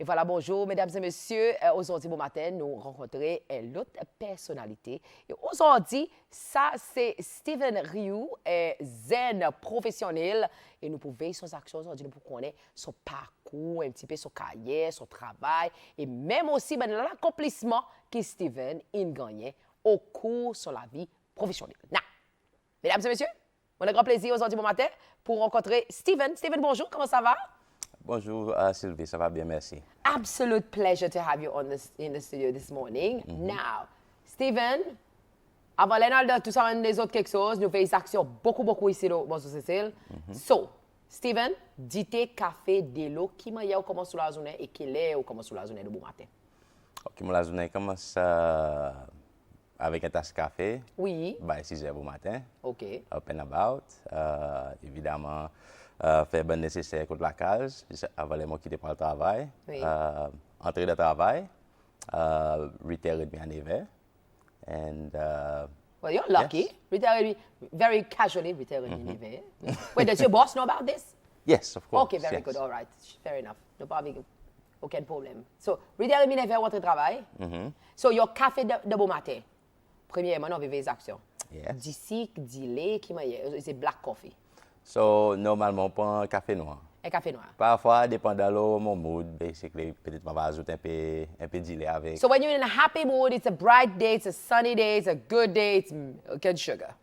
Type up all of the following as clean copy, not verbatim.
Et voilà, bonjour, mesdames et messieurs. Aujourd'hui, bon matin, nous rencontrons l'autre personnalité. Et aujourd'hui, ça, c'est Steven Rioux, zen professionnel. Et nous pouvons veiller sur ses actions aujourd'hui, nous pouvons connaître son parcours, un petit peu son carrière, son travail. Et même aussi l'accomplissement que Steven a gagné au cours de la vie professionnelle. Now, mesdames et messieurs, on a grand plaisir aujourd'hui, bon matin, pour rencontrer Steven. Steven, bonjour, comment ça va? Bonjour Sylvie, ça va bien, merci. Absolute pleasure to have you in the studio this morning. Now, Steven, avant d'aller dans tout ça, les autres quelque chose, nous faisons des actions beaucoup ici au Bonjour Cécile. So, Steven, dites café de l'eau qui m'a eu commence sur la journée et qui est ou commence sur la journée de bon matin. Ok, la journée commence avec un tasse de café. Oui. By 6 heures du matin. OK. Up and about. Évidemment, faire ben nécessaire contre la case avant de quitter pour le travail. Oui. Entrer de travail. 8h30 à 9h. And Well, you're lucky. Yes. Retired very casually, retired Wait, does your boss know about this? Yes, of course. Okay, very yes. good. All right. Fair enough. No problem. Aucun problème. So, retired means faire votre travail. So, your café de bon matin. Premièrement, on vit les actions. Yes. D'ici, d'ilé, qui m'a c'est black coffee. So, normalement, on prend un café noir. Un café noir. Parfois, dépendant de mon mood, basically, peut-être on va ajouter un peu d'ilé avec. So, when you're in a happy mood, it's a bright day, it's a sunny day, it's a good day, it's good sugar.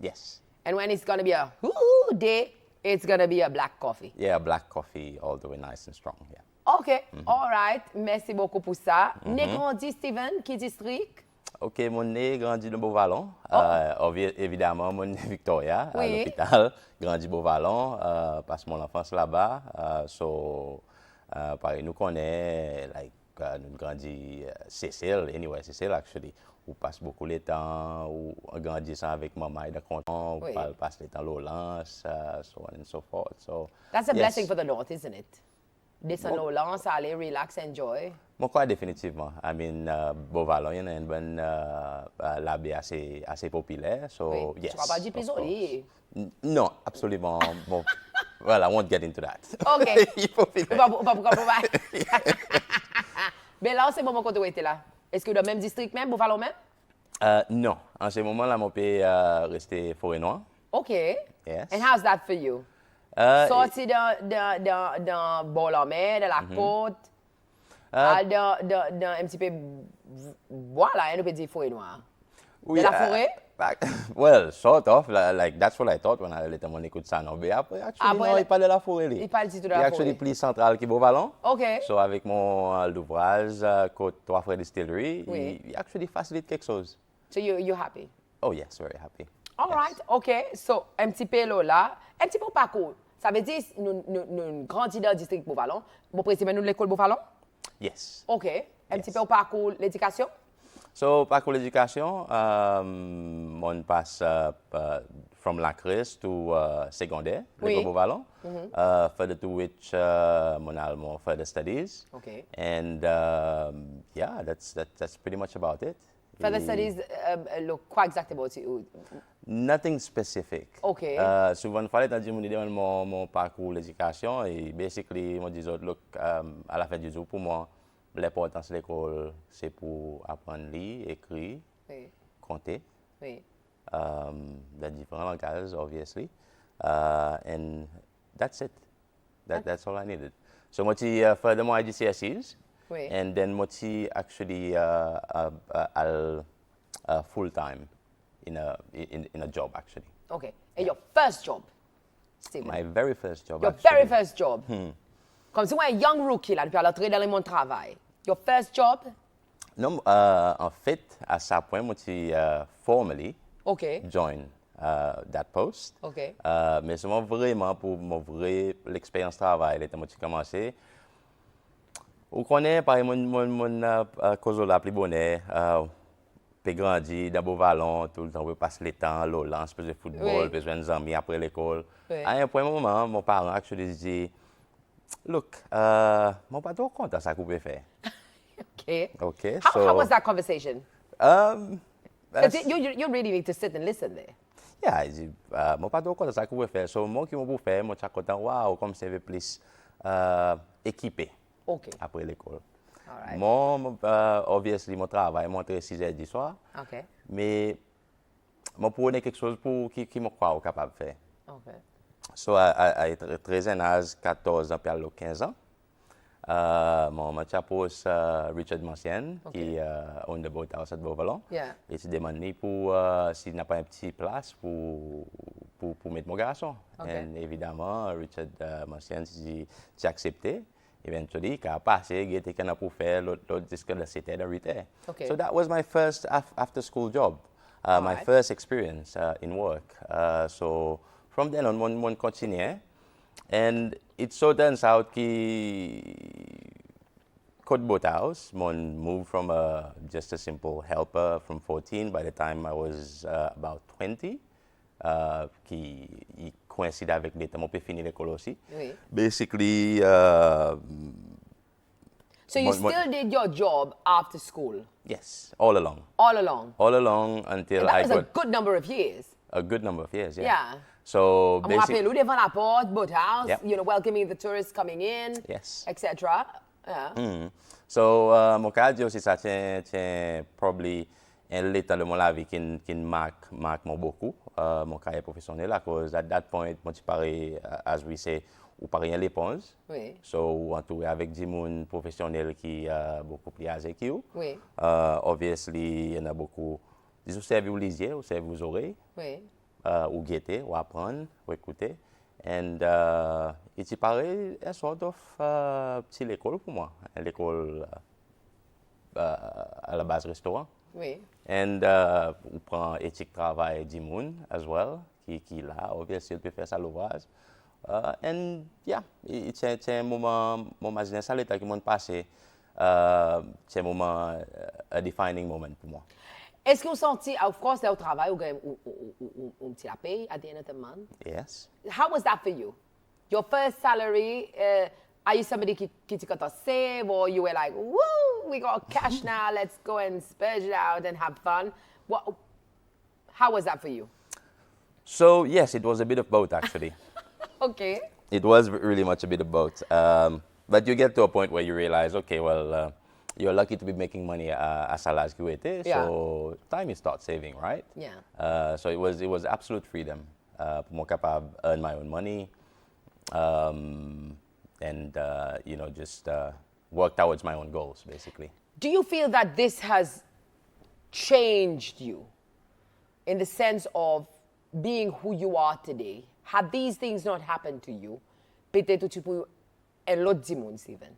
Yes. And when it's going to be a woo day, it's going to be a black coffee. Yeah, black coffee, all the way nice and strong, yeah. OK, all right. Merci beaucoup pour ça. Né grandi, Steven, qui district? Ok, mon né grandi dans Beauvallon. Évidemment, mon né Victoria, à Oui. l'hôpital. Grandi Beauvallon, passe mon enfance là-bas. Pareil, nous connaissons, nous grandi Cécile, anyway, Cécile, actually. On passe beaucoup de temps, on grandit avec maman et de content, Oui. on passe le temps Lolance, so on and so forth. So, That's a yes. blessing for the North, isn't it? Descendre au lance, aller, relax, enjoy. Mon quoi, définitivement. I mean, Beauvallon, il y a une bonne labé assez populaire. So, Oui. yes. Tu vas pas dire of plus course. joli. Non, absolument. Bon, well, I won't get into that. OK. Il faut finir. On va pas. Mais là, c'est le moment quand tu étais là. Est-ce que dans le même district même, Buffalo même? Non, en ce moment-là, mon pays resté Forêt-Noire. OK. Yes. And how's that for you? Sorti dans Bol-en-Mer, de la côte, dans un petit peu, voilà, on peut dire forêt noire. De la forêt? Well, sort of. Like, that's what I thought when I let mon écoute ça. Non, mais après, actually, non, il parle de la forêt. Il parle du tout de la forêt. Il est actually plus central que Beauvallon. OK. So, avec mon ouvrage, Côte Trois Frères Distillery, Oui. il actually facilite quelque chose. So you're happy? Oh, yes, very happy. All right, OK. So, un petit peu là, un petit peu parcours. Ça veut dire, nous grandissons dans le district Beauvallon. Mon président, nous de l'école Beauvallon? Yes. OK. Un Yes. petit peu au parcours l'éducation? So, parcours l'éducation, on passe from la crèche to secondaire, Oui. l'école Beauvallon, further to which mon allemand further studies. OK. And yeah, that's pretty much about it. Further studies, quoi exactement? Nothing specific. OK. Souvent, il fallait dire mon parcours l'éducation et basically, moi disais, look, à la fin du jour, pour moi, l'importance de l'école, c'est pour apprendre à lire, écrire, Oui. compter, Oui. dans différents langages, obviously. And that's it. That's all I needed. So, moi, furthermore, I did GCSEs. Oui. And then, moi, actually, full time in a job, actually. OK. And your first job, Steven? My very first job. Your actually. very first job. Comme si on est un young rookie, là, depuis l'entrée dans le monde du travail. Your first job? Non, en fait, à ce point, moi, formally OK. join that post. OK. Mais c'est vraiment pour mon vrai l'expérience travail, là, moi, j'ai commencé. Vous connaissez, par exemple, mon cause la plus bonne, puis grandi dans Beauvallon, tout le temps, on passe le temps, l'Olance, plus de football, Oui. plus de amis après l'école. Oui. À un point moment, mon parent actually dit, look, mon pas trop content ça qu'on peut faire. OK. Okay, How was that conversation? Um, 'Cause you really need to sit and listen there. yeah, il dit, mon pas trop content ça qu'on peut faire. So, moi qui m'en peux faire, moi, je suis content, wow, comme c'est plus équipé. OK. Après l'école. All right. Moi, obviously, mon travail, moi, entre 6 heures du soir. OK. Mais, moi, prenais quelque chose pour qui me croit capable de faire. OK. So, à 13 ans, 14 ans, puis à 15 ans, mon chapos Richard Mancien, qui own the boathouse at Beauvalon. Yeah. Et il demandé pour s'il n'a pas un petit place pour mettre mon garçon. OK. Et évidemment, Richard Mancien, j'ai accepté. Eventually, il a passé, il était qu'on a pour faire l'autre disque de c'était de retail. Okay. So that was my first after-school job, my Alright. first experience in work. So from then on, one continued, and it so turns out that Code Boat House, one moved from just a simple helper from 14 by the time I was about 20. Qui coïncide avec les temps où on finir l'école aussi. Oui. Basically, So you still did your job after school? yes, all along. All along? All along until And that I was a got good number of years. a good number of years, yeah. Yeah. So Je me rappelle, basically, nous devant la porte, boat house, Yep. you know, welcoming the tourists coming in, yes. etc. Yeah. So, mon cas aussi, ça tient probably un l'état de mon la vie qui marque moi beaucoup, mon carrière professionnelle, because at that point, moi, tu parais, as we say, ou parais en l'éponge. Oui. So, ou entouré avec des gens professionnels qui beaucoup plus âgés que vous. Oui. Obviously, il y en a beaucoup, disons, servi aux lisiers, ou servi aux oreilles, Oui. ou guetter, ou apprendre, ou écouter. And il paraît un sort of petite école pour moi, l'école à la base restaurant. Oui. And on prend éthique travail du monde as well, qui là, obviously, il peut faire ça l'ouvrage. And yeah, c'est un moment imaginaire, ça l'état qui m'a passé, c'est un moment, a defining moment pour moi. Est-ce que vous sentez, of course, là au travail, vous gagnez un petit la paye at the end of the month? Yes. How was that for you? Your first salary, are you somebody qui got to save, or you were like, woo, we got cash now, let's go and spurge it out and have fun? How was that for you? So yes, it was a bit of both actually. Okay. It was really much a bit of both. But you get to a point where you realize, okay, well, you're lucky to be making money à salaire QT, so time you start saving, right? Yeah. So it was absolute freedom. Pour moi capable earn my own money, and you know, just work towards my own goals, basically. Do you feel that this has changed you in the sense of being who you are today? Had these things not happened to you, peut-être tu peux un autre dimanche, Steven?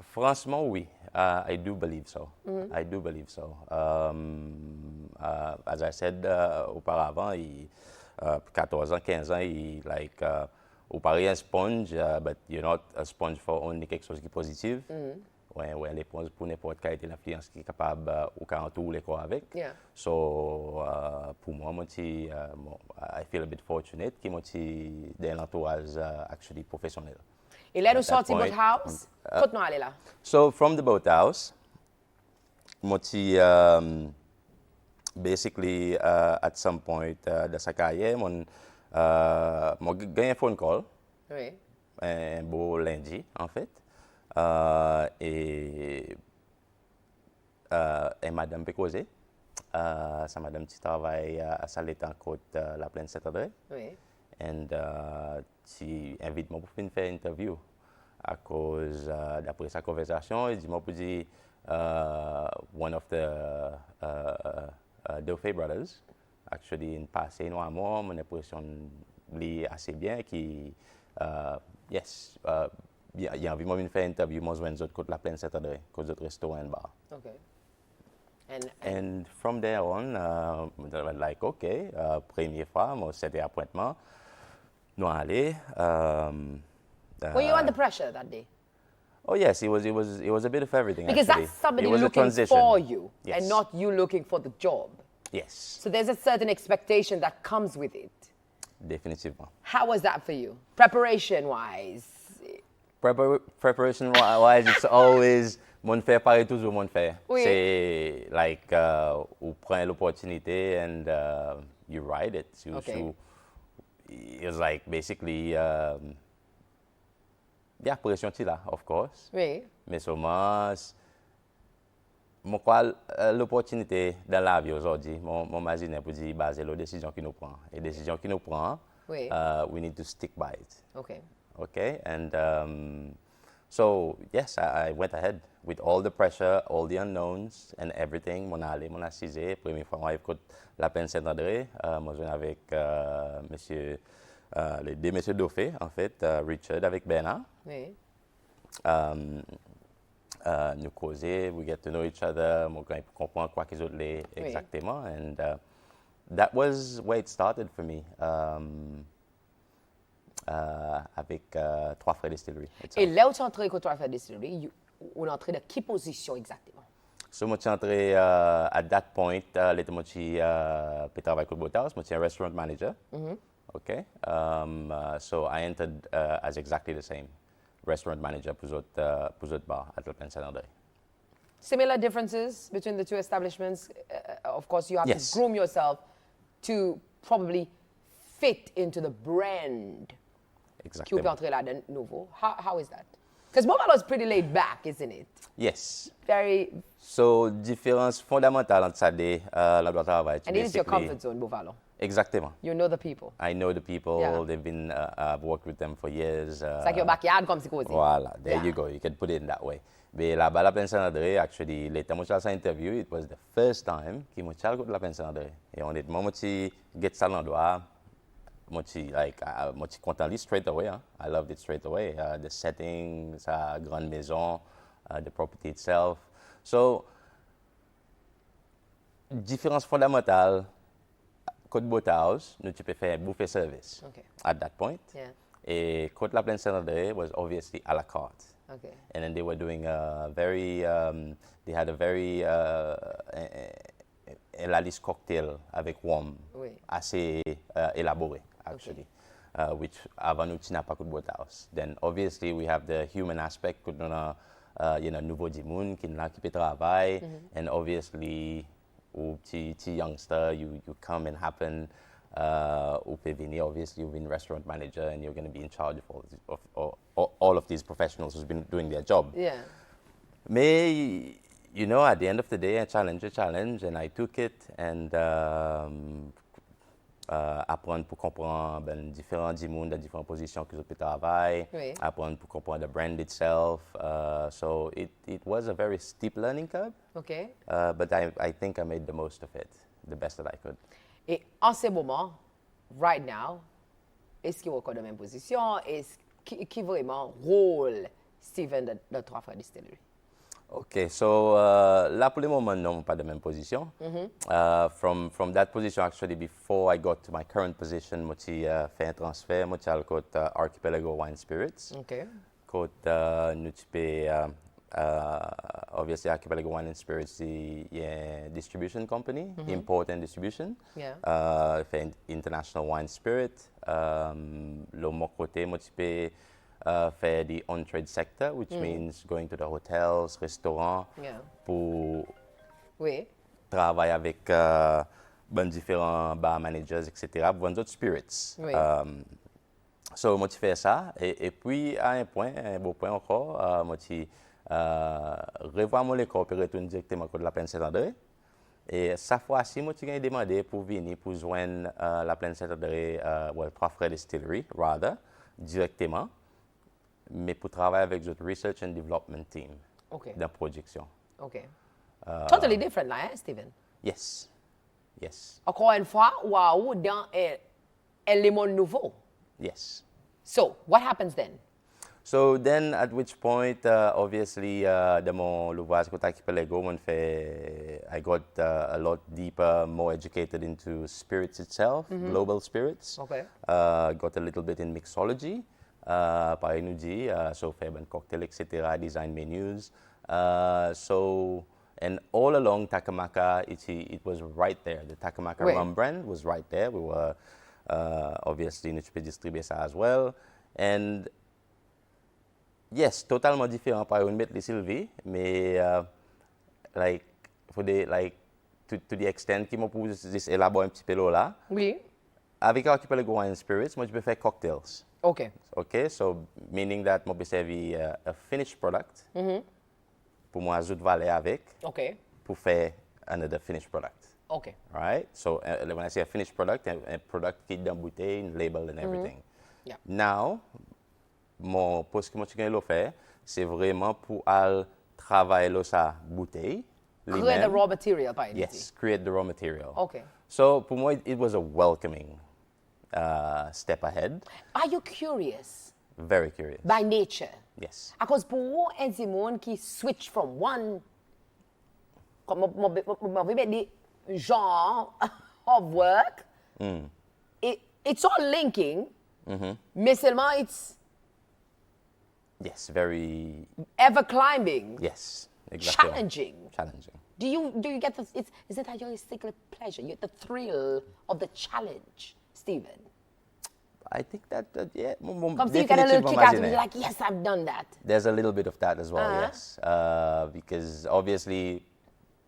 Franchement, oui. I do believe so. I do believe so. As I said auparavant, 14 ans, 15 ans, like, ou pareil un sponge, but you're not a sponge for only quelque chose qui est positif. Ouais, l'éponge pour n'importe quelle influence qui est capable ou quand tout les quoi avec. Yeah. So, pour moi, I feel a bit fortunate que moi, dans l'entourage actually professionnel. Et là, nous At that sortis point, boat house. Continue aller là. So from the boathouse, moti basically at some point de sa carrière, mon gagné un phone call, Oui. un beau lundi en fait, et madame peut causer, sa madame qui travaille à Salet en côte la plaine Saint-André, Oui. and qui invite moi pour faire une interview. À cause d'après sa conversation, il dit moi pour dire one of the Dauphin brothers, actually in passé nous à moi, mon impression lui assez bien qui yes, il a envie moi de faire une interview moi joindre autres côté la plaine Saint-André, côté d'autres restaurants et bar. Okay. And from there on, I was like okay, première fois, moi c'était appointement, nous aller. Were you under pressure that day? Oh yes, it was a bit of everything. Because actually. that's somebody It was a looking transition. for you Yes. and not you looking for the job. Yes, So there's a certain expectation that comes with it. définitivement. How was that for you? Preparation wise? Preparation wise, it's always mon fait pareil toujours mon fait. Oui. C'est like you prend l'opportunité and you ride it. Okay. It's like basically il y a pression là, of course. Oui. Mais seulement, mon quoi, l'opportunité dans la vie aujourd'hui, mon imagine pour dire baser les décisions qu'il nous prend. Et les décisions qu'il nous prend, Oui. We need to stick by it. OK. Okay, and so yes, I went ahead with all the pressure, all the unknowns and everything. Mon allé, mon assisé, première fois, moi, écoute la peine Saint-André, moi, je viens avec monsieur, les deux messieurs Dauphin, en fait, Richard avec Bernard. Oui. Nous causer, we get to know each other, moi, comprendre quoi qu'ils ont les exactement, and that was where it started for me. Avec Trois Frères Distillery. Et là où tu es entré avec Trois Frères Distillery, on est entré dans quelle position exactement? So, moi, je suis entré at that point, l'été, moi, je travaille avec Boathouse, moi, je suis un restaurant manager. Okay. So, I entered as exactly the same restaurant manager pour autres bar at Le Saint-André. Similar differences between the two establishments? Of course, you have Yes. to groom yourself to probably fit into the brand. Exactly. Qui vous entrer là de nouveau. How is that? Because Buffalo is pretty laid back, isn't it? Yes. Very. So, différence fondamentale entre ça et l'endroit de travail. And it is your comfort zone, Buffalo. Exactement. You know the people. I know the people. Yeah. They've been, I've worked with them for years. It's like your backyard, comme si cosy. Voilà, there Yeah. you go. You can put it in that way. Mais là-bas, la Plaine Saint-André, actually, les temps où j'ai interview, it was the first time que moi j'ai la Plaine Saint-André. Et honnêtement, moi j'ai get ça l'endroit, moi j'ai content straight away. Hein? I loved it straight away. The setting, sa grande maison, the property itself. So, différence fondamentale, Côte Boathouse, nous tu peux faire buffet service. Okay. At that point. Yeah. Et Côte La Plaine Saint-André was obviously à la carte. Okay. And then they were doing a very, they had a very Ellalis cocktail avec rhum, Oui. assez élaboré, actually, which avant nous n'a pas Côte Boathouse. Then obviously we have the human aspect, que nous nouveau du monde qui n'a qui peut travailler, and obviously ou petit youngster, you come and happen. Obviously, you've been restaurant manager and you're going to be in charge of all of these professionals who's been doing their job. Yeah. Mais, you know, at the end of the day, a challenge, and I took it and apprendre pour comprendre différents du monde, dans différentes positions que je peux travailler, Oui. apprendre pour comprendre the brand itself. So it was a very steep learning curve, Okay. but I think I made the most of it, the best that I could. Et en ce moment, right now, est-ce qu'il est encore dans la même position? Qui vraiment rôle Steven de Trois Frères Distillery? Okay, so là pour le moment, non, pas de même position. From that position, actually, before I got to my current position, moi j'ai fait un transfert, moi j'ai le côté Archipelago Wine Spirits. OK. Côté nous peux obviously Archipelago Wine and Spirits, il y a une distribution company, import and distribution. Yeah. Fait international wine spirit. Le mon côté, moi je peux faire the on-trade sector, which means going to the hotels, restaurants, Yeah. pour Oui. travailler avec différents bar managers, etc., pour vendre d'autres spirits. Oui. So, moi, je fais ça. Et puis, à un beau point encore, moi, je revois mon école et retourne directement à la Plaine Saint-André. Et cette fois-ci, moi, j'ai demandé pour venir pour joindre la Plaine Saint-André, Trois Frères Distillery, rather, directement, mais pour travailler avec notre Research and Development Team OK. dans la production. OK. Totally different là, hein, Steven? Yes. Yes. Encore une fois, waouh, dans un élément nouveau. Yes. So, what happens then? So then, at which point, obviously, de mon l'ouvrage que Archipelago, I got a lot deeper, more educated into spirits itself, global spirits. Okay. Got a little bit in mixology, par nous dit, so faire un cocktail, etc., design menus. So, and all along Takamaka, it was right there. The Takamaka Oui. rum brand was right there. We were obviously nous peux distribuer ça as well. And yes, totalement différent par une mettre les Sylvie, mais like for the like to the extent qui m'a poussé juste élaborer un petit peu là. Oui. Avec Archipelago Wine and Spirits, moi je peux faire cocktails. OK. OK, so meaning that moi servi a finished product pour moi ajoute valeur avec OK. pour faire another finished product. OK. Right? So when I say a finished product, a product qui est dans bouteille, label and everything. Yeah. Now, mon poste que moi tu le faire, c'est vraiment pour al travailler là sa bouteille. Create the raw material, by Yes, create the raw material. OK. So pour moi, it was a welcoming step ahead. Are you curious Very curious. by nature? Yes. Because pour un monde qui switch from one comme the genre of work, it's all linking, mais seulement it's Yes, very. ever climbing, Yes, exactly. challenging. Challenging. Do you get the? Is it a joystick pleasure? You get the thrill of the challenge, Stephen. I think that yeah, Come see, you get a little kick out of it. You're like, yes, I've done that. There's a little bit of that as well, yes. Because obviously,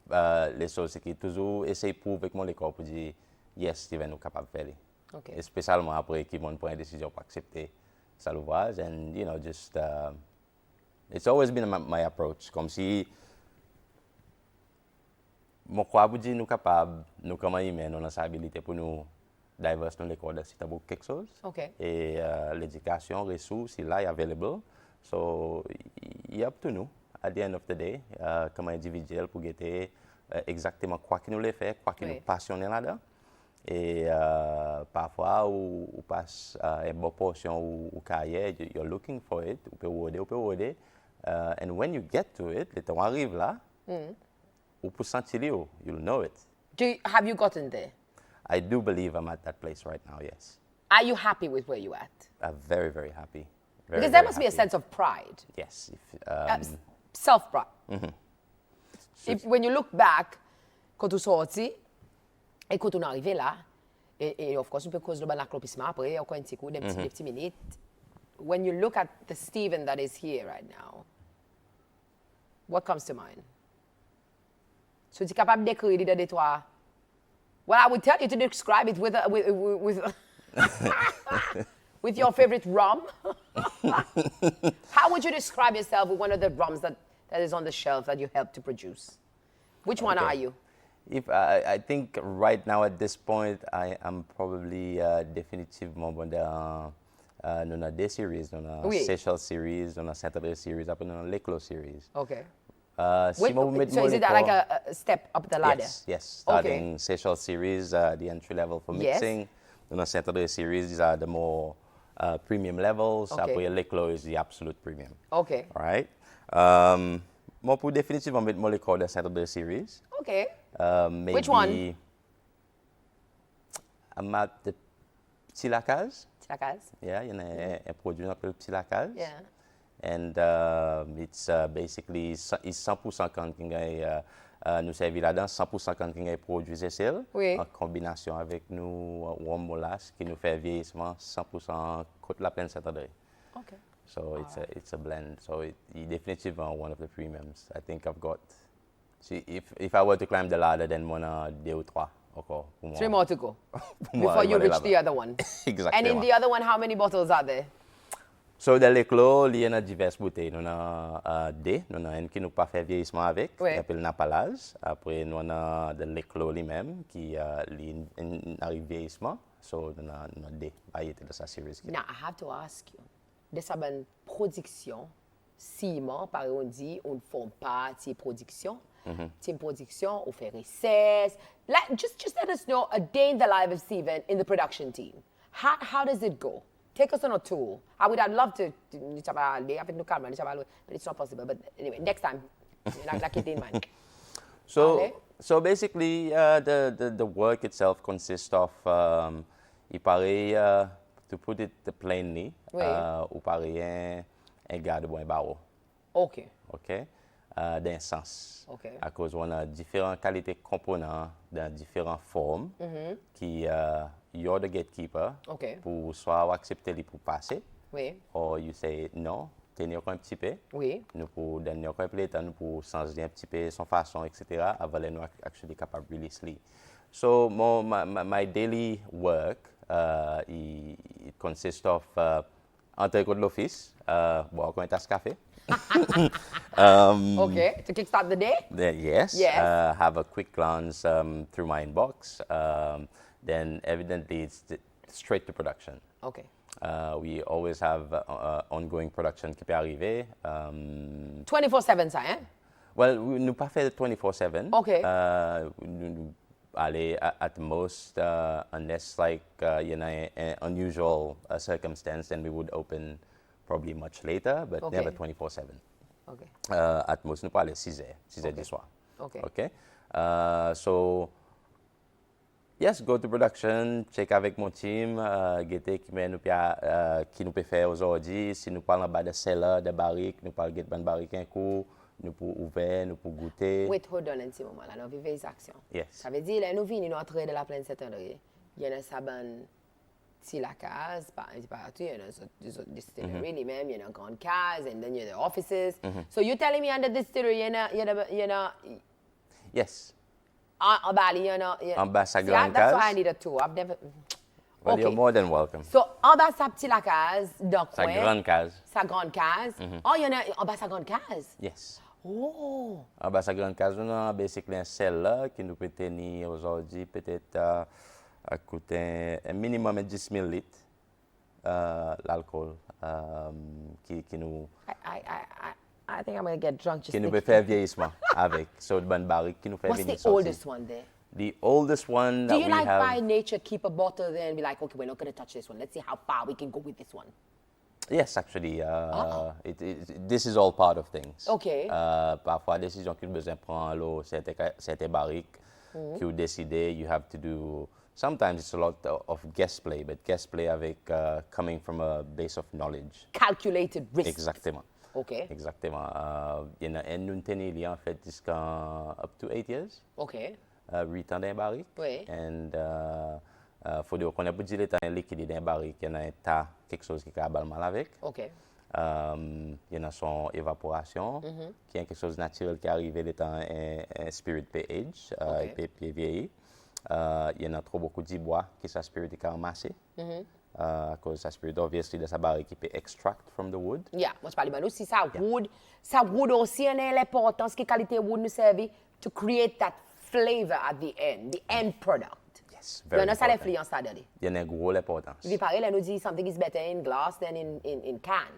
les choses qui toujours essayer de prouver avec mon école pour dire, yes, Steven, nous capable de faire. Okay. Et spécialement après qu'ils vont prendre une décision pour accepter ça l'ouvrage. And, you know, just, it's always been my approach. Comme si, moi, crois pour dire nous capables, nous comment humains, nous avons cette habilité pour nous diverse dans l'école de c'est quelque chose. Okay. Et l'éducation, ressources, il est available. So, it's up to nous, at the end of the day, comme individuel, pour guetter exactement quoi que nous les fait, quoi que nous passionnons là-dedans. Et parfois, ou passe une bonne portion ou carrière, you're looking for it, ou peut regarder. And when you get to it, le temps arrive là, ou pour sentir, you'll know it. Have you gotten there? I do believe I'm at that place right now, yes. Are you happy with where you're at? I'm very, very happy. Very, Because there very must be a happy. sense of pride. Yes. Self-pride. When you look back, quand tu sorti, et quand on est arrivé là, et of course, on peut causer l'accomplissement après, encore un petit coup, des petites minutes. When you look at the Stephen that is here right now, what comes to mind? So, tu es capable d'écrire de toi? Well, I would tell you to describe it with with your favorite rum. How would you describe yourself with one of the rums that is on the shelf that you helped to produce? Which one are you? If I think right now at this point, I am probably définitivement dans a des series, dans a Seychelles series, dans a Saturday series, après dans a Leclos series. Okay. So is it like a step up the ladder? Yes. Starting Seychelles series, the entry level for mixing. Dans a Saturday series, these are the more premium levels. Okay. Après Leclos is the absolute premium. Okay. All right. Moi pour définitivement mettre mon l'école de Saturday series. Okay. Maybe Which one? I'm at the Petit Lacaz. Petit Lacaz? Yeah, il y a un produit qu'on appelle Petit Lacaz. Yeah. And it's basically it's 100% quand nous servi là-dedans, 100% quand il produit SL, en combination avec nous rhum molasses qui nous fait vieillissement 100% côte la plaine Saturday. Okay. So it's a blend. So it's definitely one of the premiums. I think I've got. See, if I were to climb the ladder, then one deux ou trois. Okay. 3 more to go before you reach the other one. Exactly. And in the other one, how many bottles are there? So, dans l'éclos, il y a diverses bouteilles. Nous avons deux. Nous avons une qui nous pas fait vieillissement avec, qui s'appelle Napalaz. Après, nous avons de l'éclos lui-même, qui arrive vieillissement. So, nous avons deux variétés de sa série. Now, I have to ask you, de sa bonne production, ciment, par on dit, on ne fait pas de production. Team production, on fait recess. Just let us know a day in the life of Stephen in the production team. How does it go? Take us on a tour. I'd love to but it's not possible. But anyway, next time, like it in mind. So basically, the work itself consists of, il paraît, to put it plainly, il paraît un gars de bon barreau. Okay. D'un sens. Okay. À cause on a différentes qualités composants dans différentes formes qui you're the gatekeeper pour soit accepter les pour passer. Oui. Or you say non, tenir un petit peu. Oui. Nous pour donner un peu de temps, nous pour changer un petit peu son façon, etc. Avant de nous actually capable de release. So my daily work it consists of entrer contre l'office, boire un tasse café. Okay, to kickstart the day? Yes. Yes. Have a quick glance through my inbox. Then evidently it's straight to production. Okay. We always have ongoing production qui peut arriver. 24/7 ça, hein? Well, nous pas fait 24/7. Okay. Nous aller at most, unless like an unusual circumstance, then we would open probably much later, but Okay. never 24/7. Okay. At most, nous pas aller 6 heures du soir. Okay. Okay. So, yes, go to production, check avec mon team, guetter qui nous peut faire aujourd'hui. Si nous parlons bas de cellar, de barrique, nous parlons de barrique un coup, nous pouvons ouvrir, nous pouvons goûter. Wait, hold on un petit moment, là, nous vivons les actions. Yes. Ça veut dire, là, nous venons entrer de la plaine Saint-André. Il y a un saban, si la case, partout, il y a une distillery, lui-même, il y a une grande case, and then il y a the offices. So you're telling me under distillery, il y a Yes. en bas, il y a En bas, sa See, grande that's case. why I need a tour. I've never... Well, Okay. you're more than welcome. So, en bas, sa petite la case, dans le Sa coin. grande case. Sa grande case. Oh, il y en a en bas, sa grande case. Yes. Oh. En bas, sa grande case, nous avons basically un sel là qui nous peut tenir aujourd'hui peut-être à coûter un minimum de 10 000 litres l'alcool qui nous I think I'm going to get drunk just qui nous thinking. peut faire vieillissement avec. So, bonne barrique qui nous fait What's venir the sortir. oldest one there? The oldest one Do that you we like have. by nature keep a bottle there and be like, okay, we're not going to touch this one. Let's see how far we can go with this one. Yes, actually, this is all part of things. Okay. Parfois, décision qu'il besoin prendre l'eau, certaines barriques que vous décidez, you have to do. Sometimes it's a lot of guest play, but guest play avec coming from a base of knowledge. Calculated risk. Exactement. Okay. Exactement. Il y a une tenue en fait jusqu'à up to 8 years. Okay. 8 ans dans barrique. Oui. And faut dire qu'on a pas dit le temps liquide dans barrique, il y a un tas quelque chose qui a mal avec. Okay. Il y a son évaporation, qui est quelque chose de naturel qui arrive le temps un spirit pH, Okay. et vieilli. Il y en a trop beaucoup de bois qui sa spirit est ramassé. À cause sa spirit obviously de sa barrique qui peut extract from the wood. Yeah, moi je parle de aussi ça wood aussi a l'importance que qualité wood nous servi to create that flavor at the end product. Yes, Il y very en a ça important. l'influence ça dedans. Il y en a une grosse importance. Il paraît là nous dit something is better in glass than in can.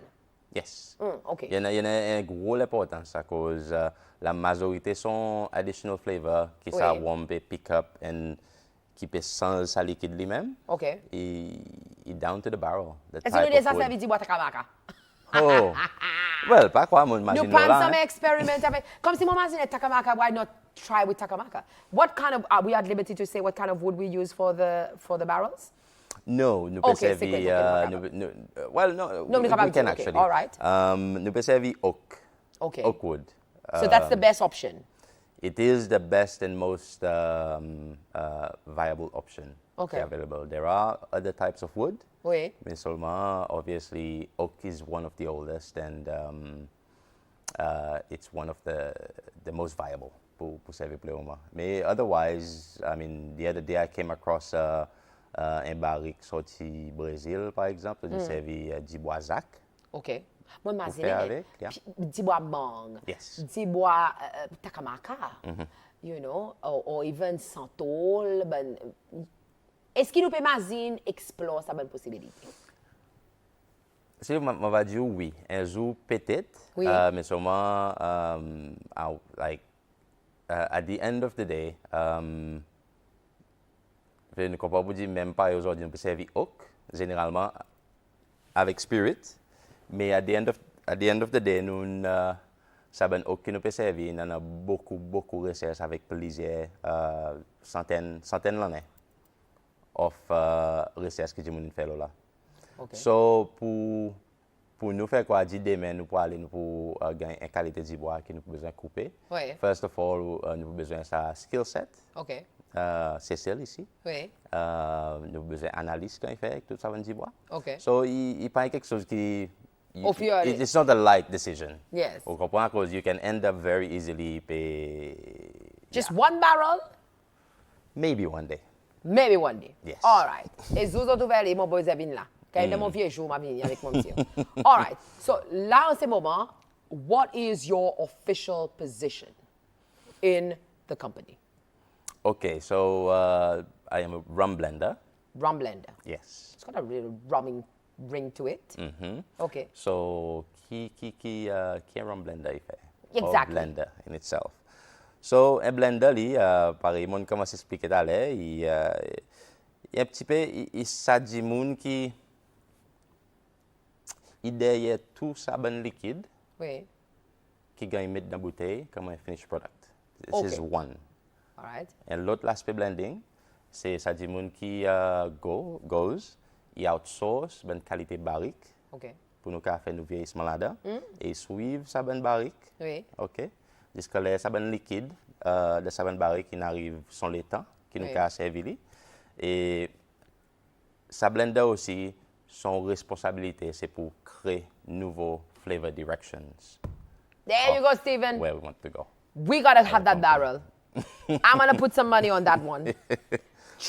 Yes. Okay. Il y en a une grosse importance à cause la majorité sont additional flavor qui ça Oui. on peut pick up and qui peut sans sa liquide lui-même. Okay. Et down to the barrel. The Est-ce que nous type déjà of ça wood. servi du bois takamaka? Oh. Well, pas quoi, mon Nous imagine prendre là. some experiment avec comme si mon imagine takamaka, why not try with takamaka? What kind of are we at liberty to say what kind of wood we use for the barrels? No, nous peut Okay, servir. secret, Well, no, No, we capable can to, okay, actually. all right. Nous peut servir oak. Okay. Oak wood. So that's the best option. It is the best and most viable option Okay. available. There are other types of wood. Oui. Mais seulement, obviously, oak is one of the oldest and it's one of the most viable pour servir pour le moment. Mais otherwise, I mean, the other day I came across un barrique sorti Brésil, par exemple, qui servi du bois zac. Okay. Moi imagine faire avec, yeah. du bois bang. Yes. Du bois takamaka. You know, or even santol, ben est-ce qu'il nous peut imaginer explore sa bonne possibilité? Si on va dire oui, un jour peut-être, Oui. mais seulement, like, at the end of the day, je ne comprends pas dire même pas aujourd'hui, on peut servir oak, généralement avec spirit, mais at the end of the day, nous savons oak qui nous peut servir, il y en a beaucoup de recherches avec plaisir, centaines d'années of recherches que nous faisons là. Okay. So, pour nous faire quoi, demain, nous pouvons aller pour gagner une qualité de bois que nous avons besoin de couper. Oui. First of all, nous avons besoin de sa skill set. Okay. Cécile ici. Oui. Nous avons besoin d'analyse quand il fait avec tout ça de bois. Okay. So, il pas quelque chose qui... Au fur et- It's not a light decision. Yes. Vous comprenez? Because you can end up very easily Just one barrel? maybe one day. Maybe one day. Yes. All right. Et vous autres, mon boy Zevin là. Quand il est mon vieux jour, je viens avec mon monsieur. All right. So, là, en ce moment, what is your official position in the company? Okay, so I am a rum blender. Rum blender. Yes. It's got a real rumming ring to it. Okay. So, qui est rum blender il fait? Exactly. Or blender in itself. So, un blender, pareil, mon commence à expliquer tout à l'heure, il y a un petit peu, il s'agit moun qui, il derrière tout ça bon liquide, Oui. qui gagne mettre dans la bouteille comme un finished product. This Okay. is one. All right. Et l'autre aspect blending, c'est ça dit moun qui goes, il outsource bonne qualité barrique Okay. pour nous faire nous vieillissement là-dedans et suivre sa bonne barrique. Oui. OK. Jusqu'à là, sa bonne liquide de sa bonne barrique qui n'arrive sans le temps, qui nous a servi. Et sa blender aussi, son responsabilité, c'est pour créer nouveaux flavor directions. There you go, Stephen. Where we want to go. We gotta have that barrel. I'm gonna put some money on that one.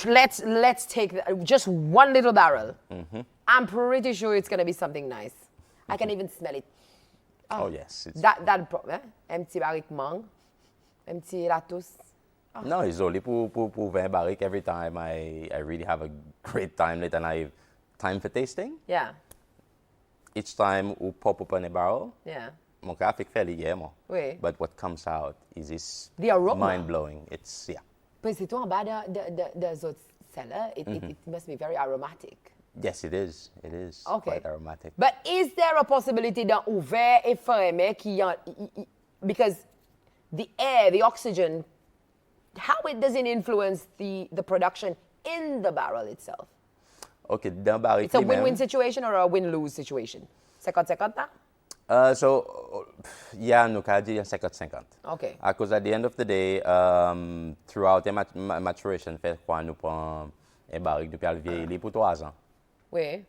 Let's take just one little barrel. I'm pretty sure it's gonna be something nice. I can even smell it. Oh yes. It's, Un petit barrique mangue, un petit latus. no, it's only pour 20 barriques every time. I really have a great time and I have time for tasting. Yeah, Each time we pop up on a barrel, yeah. mon cas fait fairly yeah, more. Oui. But what comes out is The aroma. mind blowing. It's yeah. But c'est tout en bas de autres celles-là. It must be very aromatic. Yes, it is. It is Okay. quite aromatic. But is there a possibility d'en ouvert et fermé because the air, the oxygen, how it doesn't influence the production in the barrel itself? Okay, dans barrique It's a lui-même, win-win situation or a win-lose situation? 50-50 là? So, yeah, nous avons dit 50-50. Okay. Because at the end of the day, throughout the maturation, fait quoi nous prenons un barrique depuis le vieillir pour 3 ans. Oui.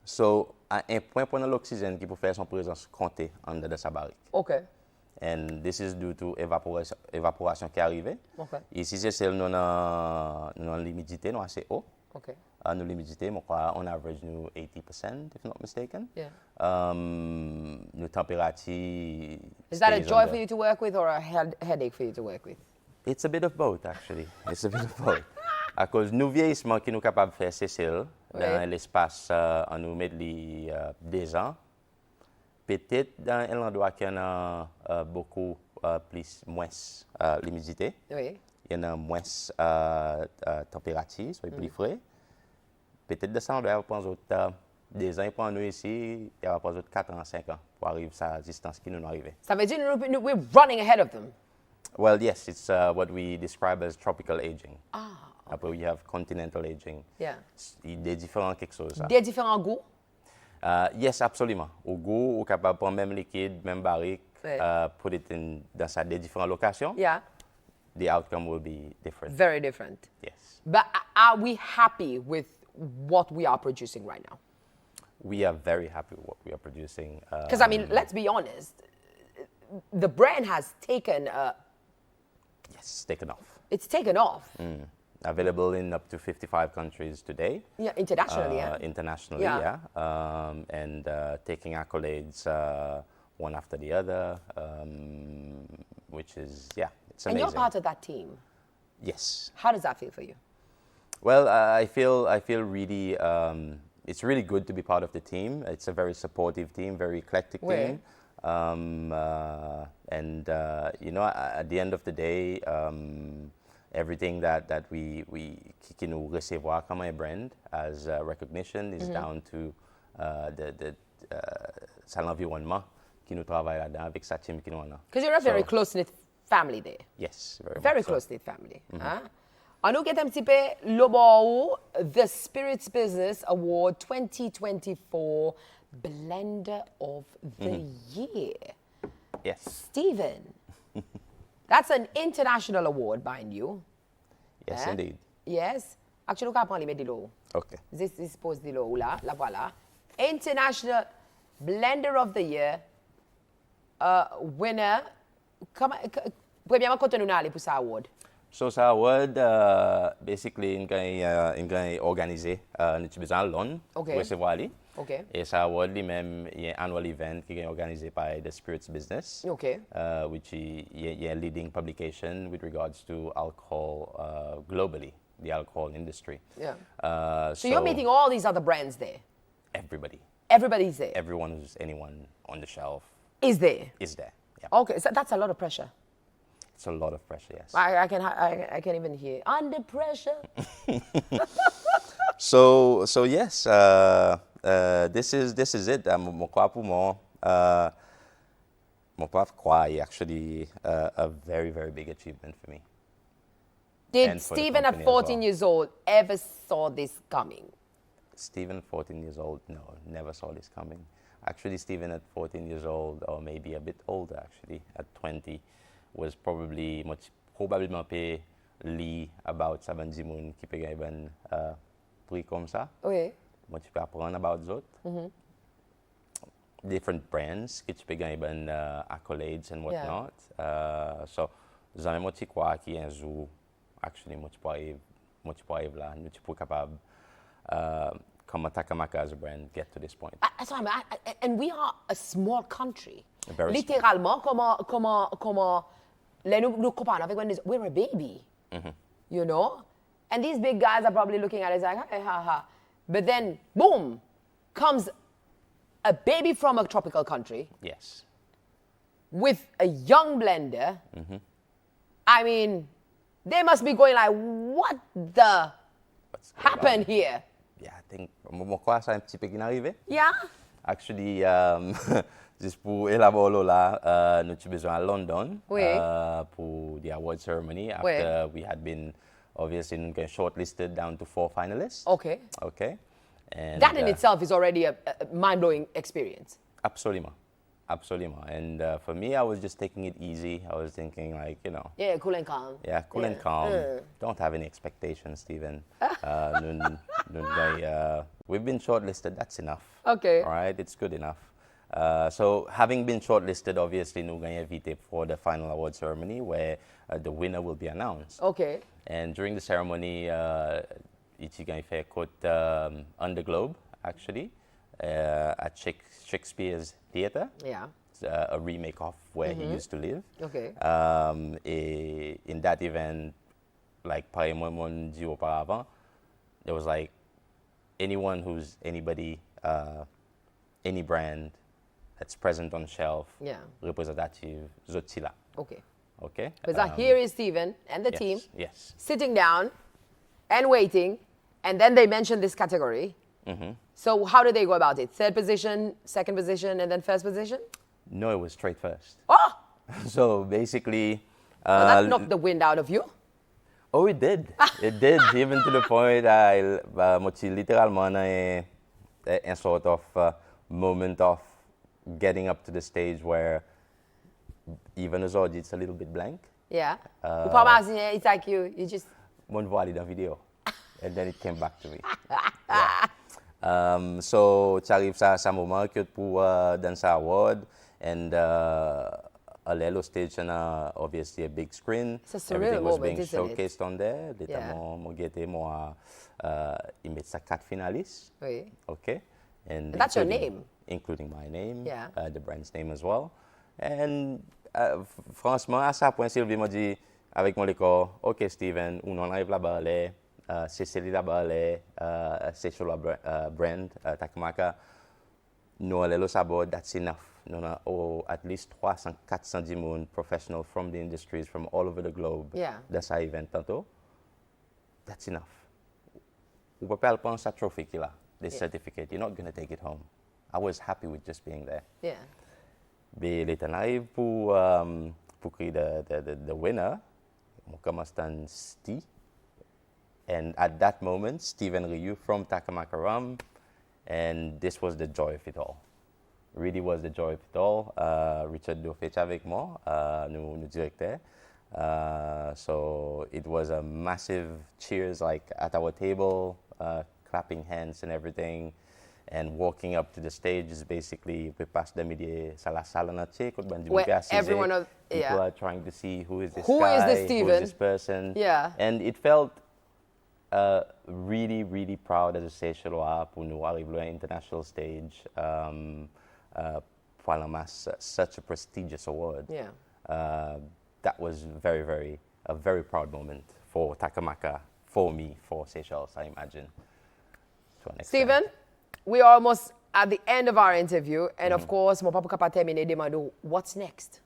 So, à un point, pendant l'oxygène qui peut faire son présence compter en dedans de sa barrique. Okay. And this is due to évaporation qui arrive. Okay. Ici, c'est nous avons l'humidité, nous assez haut. Okay. Nous l'humidité, on average nous 80%, if not mistaken. Yeah. Nous température. Is that a stays joy under- for you to work with or a headache for you to work with? It's a bit of both, actually. It's a bit of both. À cause nous vieillissement qui nous capable de faire Cécile dans l'espace en nous mettre les 2 ans, peut-être dans un endroit qui en a beaucoup moins l'humidité, Oui. il y en a moins température, soit plus frais. Peut-être de ça, on doit prendre autres 2 ans pour nous ici, il va prendre autres 4 ans, 5 ans pour arriver à la distance qui nous arrive. Ça veut dire que we're running ahead of them. Well, yes, it's what we describe as tropical aging. Après, we have continental aging. Yeah. Il y a différents quelque chose. Des différents goûts. Yes, absolument. Au goût, on est capable de prendre même liquide, même barrique, Ouais. put it dans des différentes locations. Yeah. The outcome will be different. Very different. Yes. But are we happy with what we are producing right now? We are very happy with what we are producing. Because, I mean, let's be honest. The brand has taken, Yes, taken off. it's taken off. Available in up to 55 countries today. Yeah, internationally, yeah. Internationally, Yeah. yeah. And taking accolades one after the other, which is, yeah, it's And amazing. you're part of that team. Yes. How does that feel for you? Well, I feel really, it's really good to be part of the team. It's a very supportive team, very eclectic Ouais. team. And you know, at the end of the day, everything that we qui nous recevoir comme un brand as recognition is down to c'est l'environnement qui nous travaille là-dedans avec sa team qui nous en a. Because you're a very So, close-knit family there. Yes, very Very much so. close-knit family. Hein? On nous get un petit peu le bon The Spirits Business Award 2024 Blender of the Year. Yes, Stephen, that's an international award, mind you. yes, Hein? indeed. Yes. Actually, on prend les mettre de l'eau. Okay. This is supposed de l'eau là, la voilà. International Blender of the Year winner. Premièrement, quand on a allé pour ça award. So sa award, basically, ingay organize, niti bizan lon, Okay. recevoir li. OK. Et sa award li même, il y a un annual event qui est organisé par the Spirits Business, OK. which is a leading publication with regards to alcohol globally, the alcohol industry. Yeah. So you're meeting all these other brands there? Everybody. Everybody's there? Everyone who's anyone on the shelf Is there? is there. Yeah. OK, so that's a lot of pressure. It's a lot of pressure, yes. I can even hear, under pressure. So yes, this is it. Mon crois pour moi, mon crois actually a very, very big achievement for me. Did And for the Stephen at company as 14 well. years old ever saw this coming? Stephen, 14 years old, no, never saw this coming. Actually, Stephen at 14 years old, or maybe a bit older actually, at 20, was probably probablement pe li about saban zimoun ki pe gen ben prix comme ça. Oui. Moi, tu peux apprendre about zot. Different brands ki tu peux gen ben accolades and whatnot. So, zan moi tu crois ki un jour, actually, moi tu peux arriver là, nous tu peux capable comme Takamaka as a brand get to this point. That's what and we are a small country. Very Littéralement, comment nous comparons avec when we're a baby, you know? And these big guys are probably looking at it like, hey, ha, ha. But then, boom, comes a baby from a tropical country Yes. with a young blender. I mean, they must be going like, what the What's going happened on? here? Yeah, I think mon crois ça un petit peu qui n'arrive. Yeah? Actually, juste pour élaborer là, nous avons besoin à London Oui. pour the award ceremony after we had been obviously shortlisted down to 4 finalists. Okay. Okay. And That in itself is already a mind-blowing experience. Absolutely. Absolutely. And for me, I was just taking it easy. I was thinking like, you know, Yeah, cool and calm. yeah, cool and calm. Don't have any expectations, Stephen. We've been shortlisted. That's enough. Okay. All right, it's good enough. So having been shortlisted, obviously, nous gagnons invité for the final award ceremony where the winner will be announced. Okay. And during the ceremony, it's going to quote on the globe, actually, at Shakespeare's Theatre. Yeah. It's a remake of where he used to live. Okay. In that event, like par mon dit auparavant, there was like anybody, any brand that's present on shelf, Yeah. representative, zotila. Okay. Okay? Because here is Stephen and the yes, team Yes. sitting down and waiting, and then they mention this category. So how do they go about it? Third position, second position, and then first position? No, it was straight first. Oh! So basically, Well, that knocked the wind out of you. oh, it did. It did, even to the point I littéralement a sort of moment of getting up to the stage where even as audience it's a little bit blank. Yeah. It's like you just... Mon voix dans video. And then it came back to me. Yeah. So, tu arrives à ce moment que pour dans sa award and a little stage and obviously a big screen. It's a surreal Everything was moment, being isn't it? showcased on there. Yeah. Il met sa 4 finalistes. Oui. Okay. And That's your name. Including my name, Yeah. The brand's name as well. And franchement, à ce point, Sylvie m'a dit avec mon école, OK, Steven, on en arrive là-bas, c'est celui là-bas, c'est sur la brand, Takamaka. Nous allons le savoir, that's enough. Nous avons at least 300, 410 moun professionals from the industries from all over the globe. Yeah. That's our event tantôt. That's enough. On peut pas le prendre sa trophy qu'il a, this certificate. You're not going to take it home. I was happy with just being there. Yeah. Mais les temps arrivent pour créer the winner. On commence à Steve. And at that moment, Stephen Rioux from Takamaka Rum. And this was the joy of it all. Really was the joy of it all. Richard Dofetch avec moi, nous directeur. So it was a massive cheers like at our table, clapping hands and everything. And walking up to the stage is basically, we pass the media, la salle en entier, Where everyone, people are trying to see who is this who guy, is this Steven? who is this person. Yeah. And it felt really, really proud as a Seychellois pour nous arriver à international stage, pour amass such a prestigious award. Yeah. That was a very proud moment for Takamaka, for me, for Seychelles, I imagine. Steven, we are almost at the end of our interview, and of course, mon papa capable terminer demando, what's next?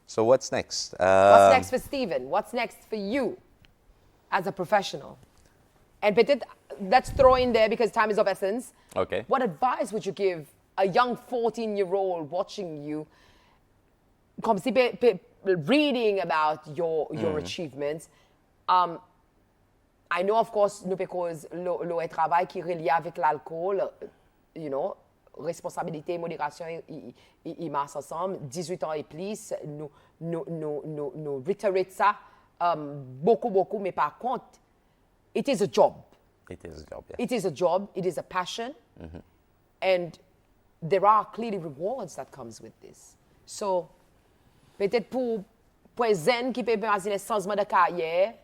So what's next? What's next for Steven? What's next for you as a professional? And peut-être, let's throw in there, because time is of essence. Okay. What advice would you give a young 14-year-old watching you, comme si reading about your achievements? I know, of course, nous because le travail qui est relié avec l'alcool, you know, responsabilité, modération, ils marchent ensemble. 18 ans et plus, nous réitérons ça beaucoup, mais par contre, it is a job. It is a job, yeah. It is a job, it is a passion, and there are clearly rewards that comes with this. So, peut-être pour un zen qui peut imaginer changement de carrière.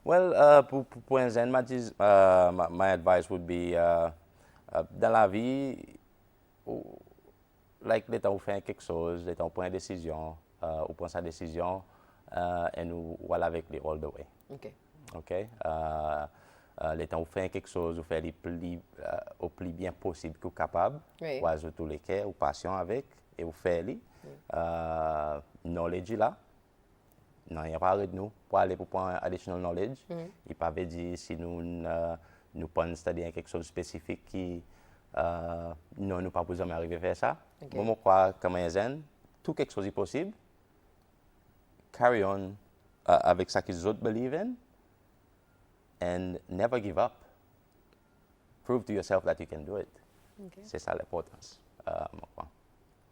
Well, pour un zen, my advice would be, dans la vie, like, le temps où fait quelque chose, le temps où prend une décision, ou prend sa décision, et nous voilà avec lui all the way. Okay. Okay? Le temps où fait quelque chose, vous faites au plus bien possible que vous capable, Oui. ou à tous les cas, ou patient avec, et vous faites knowledge là. Non, il n'y a pas de nous pour aller pour prendre additional knowledge. Il ne pas dire si nous prenons c'est-à-dire quelque chose de spécifique qui non, nous pas jamais arriver à faire ça. Okay. Moi, je crois comme un zen, tout quelque chose est possible. Carry on avec ça que les autres believe in, and never give up. Prove to yourself that you can do it. Okay. C'est ça l'importance. Moi, crois.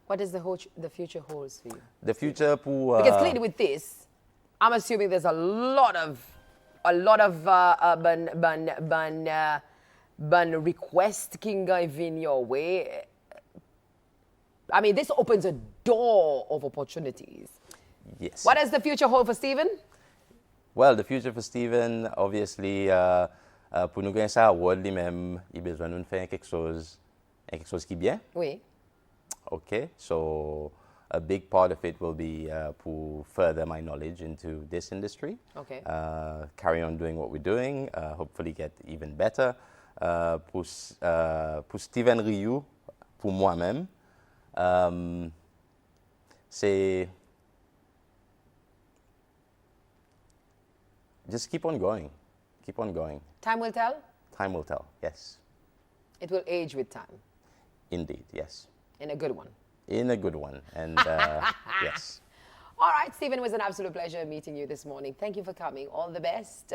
What does the future holds for you? The future pour Because clearly with this, I'm assuming there's a lot of request king in your way. I mean, this opens a door of opportunities. Yes. What does the future hold for Steven? Well, the future for Steven, obviously, pour nous gagner ça award lui-même, il a besoin de nous faire quelque chose qui est bien. Oui. Okay, so a big part of it will be to further my knowledge into this industry. Okay. Carry on doing what we're doing, hopefully get even better. Pour Steven Rioux, pour moi-même, c'est just keep on going. Keep on going. Time will tell? Time will tell, yes. It will age with time. Indeed, yes. In a good one. In a good one, and yes. All right, Steven, it was an absolute pleasure meeting you this morning. Thank you for coming. All the best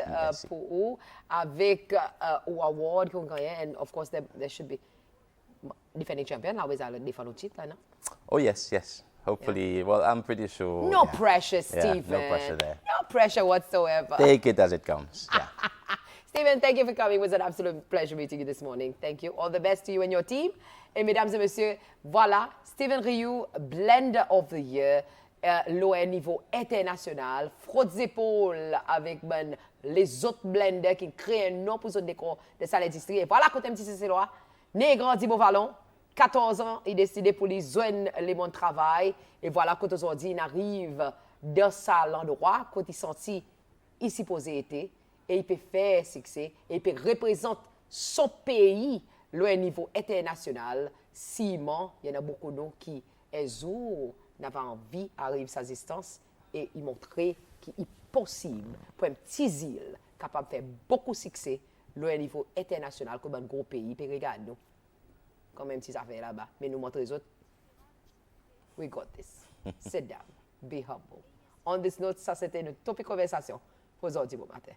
pour vous avec award qu'on gagne, and of course there should be defending champion. Always I'll defend title, no? Oh yes, yes. Hopefully, well, I'm pretty sure. No pressure, Steven. Yeah, no pressure there. No pressure whatsoever. Take it as it comes. Yeah. Steven, thank you for coming. It was an absolute pleasure meeting you this morning. Thank you. All the best to you and your team. Et mesdames et messieurs, voilà, Steven Rioux, Blender of the Year, l'OE niveau international, frotte épaules avec les autres blenders qui créent un nom pour ce décor de salle d'industrie. Et voilà, côté petit Cécillois, né et grandi Beauvallon, 14 ans, il décide pour les zones les mondes travail. Et voilà, quand aujourd'hui, il arrive dans ça l'endroit, quand il sentit ici posé été, et il peut faire succès, et il peut représenter son pays au niveau international. Simon, il y en a beaucoup d'autres qui, un jour, n'avaient envie d'arriver à sa distance et ils montraient qu'il est possible pour un petit île capable de faire beaucoup de succès au niveau international comme un gros pays. Puis regarde-nous, comme un petit affaire là-bas. Mais nous montrons les autres, we got this. Sit down, be humble. On this note, ça c'était notre Topik Konversasyon pour aujourd'hui bon matin.